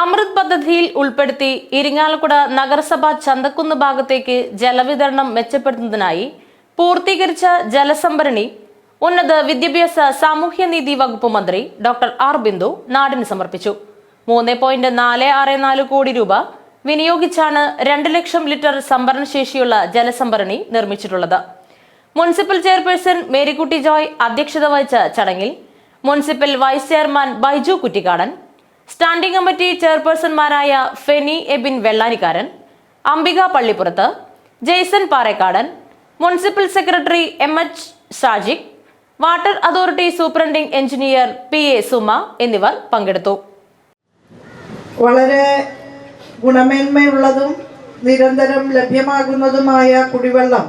അമൃത് പദ്ധതിയിൽ ഉൾപ്പെടുത്തി ഇരിങ്ങാലക്കുട നഗരസഭ ചന്തക്കുന്ന് ഭാഗത്തേക്ക് ജലവിതരണം മെച്ചപ്പെടുത്തുന്നതിനായി പൂർത്തീകരിച്ച ജലസംഭരണി ഉന്നത വിദ്യാഭ്യാസ സാമൂഹ്യനീതി വകുപ്പ് മന്ത്രി ഡോക്ടർ ആർ ബിന്ദു നാടിന് സമർപ്പിച്ചു. 3.464 കോടി രൂപ വിനിയോഗിച്ചാണ് 2 ലക്ഷം ലിറ്റർ സംഭരണശേഷിയുള്ള ജലസംഭരണി നിർമ്മിച്ചിട്ടുള്ളത്. മുനിസിപ്പൽ ചെയർപേഴ്സൺ മേരിക്കുട്ടി ജോയ് അധ്യക്ഷത വഹിച്ച ചടങ്ങിൽ municipal vice chairman Baiju Kuttikkadan, standing committee ചെയർപേഴ്സൺമാരായ Feni Ebin Vellanikkaran, Ambika Pallippurath, Jaison Parekkadan, municipal secretary H Shajik, water authority superintending engineer PA Suma എന്നിവർ പങ്കെടുത്തു. വളരെ ഗുണമേന്മയുള്ളതും നിരന്തരം ലഭ്യമാകുന്നതുമായ കുടിവെള്ളം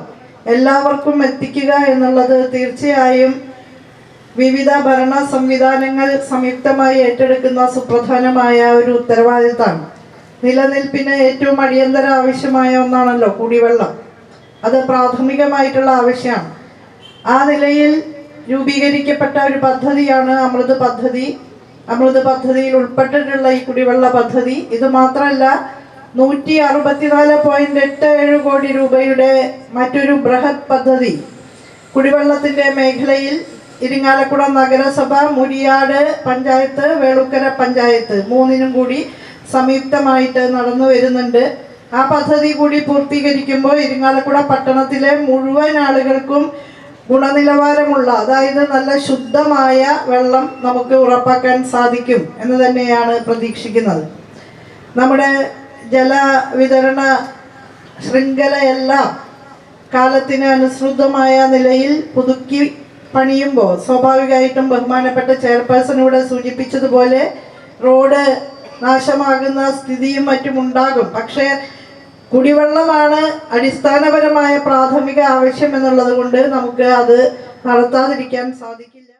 എല്ലാവർക്കും എത്തിക്കുക എന്നുള്ളത് തീർച്ചയായും വിവിധ ഭരണ സംവിധാനങ്ങൾ സംയുക്തമായി ഏറ്റെടുക്കുന്ന സുപ്രധാനമായ ഒരു ഉത്തരവാദിത്തമാണ്. നിലനിൽപ്പിന് ഏറ്റവും അടിയന്തര ആവശ്യമായ ഒന്നാണല്ലോ കുടിവെള്ളം. അത് പ്രാഥമികമായിട്ടുള്ള ആവശ്യമാണ്. ആ നിലയിൽ രൂപീകരിക്കപ്പെട്ട ഒരു പദ്ധതിയാണ് അമൃത് പദ്ധതി. അമൃത് പദ്ധതിയിൽ ഉൾപ്പെട്ടിട്ടുള്ള ഈ കുടിവെള്ള പദ്ധതി ഇത് മാത്രമല്ല, 164.87 കോടി രൂപയുടെ മറ്റൊരു ബൃഹത് പദ്ധതി കുടിവെള്ളത്തിൻ്റെ മേഖലയിൽ ഇരിങ്ങാലക്കുട നഗരസഭ, മുരിയാട് പഞ്ചായത്ത്, വേളുക്കര പഞ്ചായത്ത് മൂന്നിനും കൂടി സംയുക്തമായിട്ട് നടന്നു വരുന്നുണ്ട്. ആ പദ്ധതി കൂടി പൂർത്തീകരിക്കുമ്പോൾ ഇരിങ്ങാലക്കുട പട്ടണത്തിലെ മുഴുവൻ ആളുകൾക്കും ഗുണനിലവാരമുള്ള, അതായത് നല്ല ശുദ്ധമായ വെള്ളം നമുക്ക് ഉറപ്പാക്കാൻ സാധിക്കും എന്ന് തന്നെയാണ് പ്രതീക്ഷിക്കുന്നത്. നമ്മുടെ ജലവിതരണ ശൃംഖലയെല്ലാം കാലത്തിന് അനുസൃതമായ നിലയിൽ പുതുക്കി പണിയുമ്പോൾ സ്വാഭാവികമായിട്ടും ബഹുമാനപ്പെട്ട ചെയർപേഴ്സൺ ഇവിടെ സൂചിപ്പിച്ചതുപോലെ റോഡ് നാശമാകുന്ന സ്ഥിതിയും മറ്റും ഉണ്ടാകും. പക്ഷേ കുടിവെള്ളമാണ് അടിസ്ഥാനപരമായ പ്രാഥമിക ആവശ്യം എന്നുള്ളത് കൊണ്ട് നമുക്ക് അത് നടത്താതിരിക്കാൻ സാധിക്കില്ല.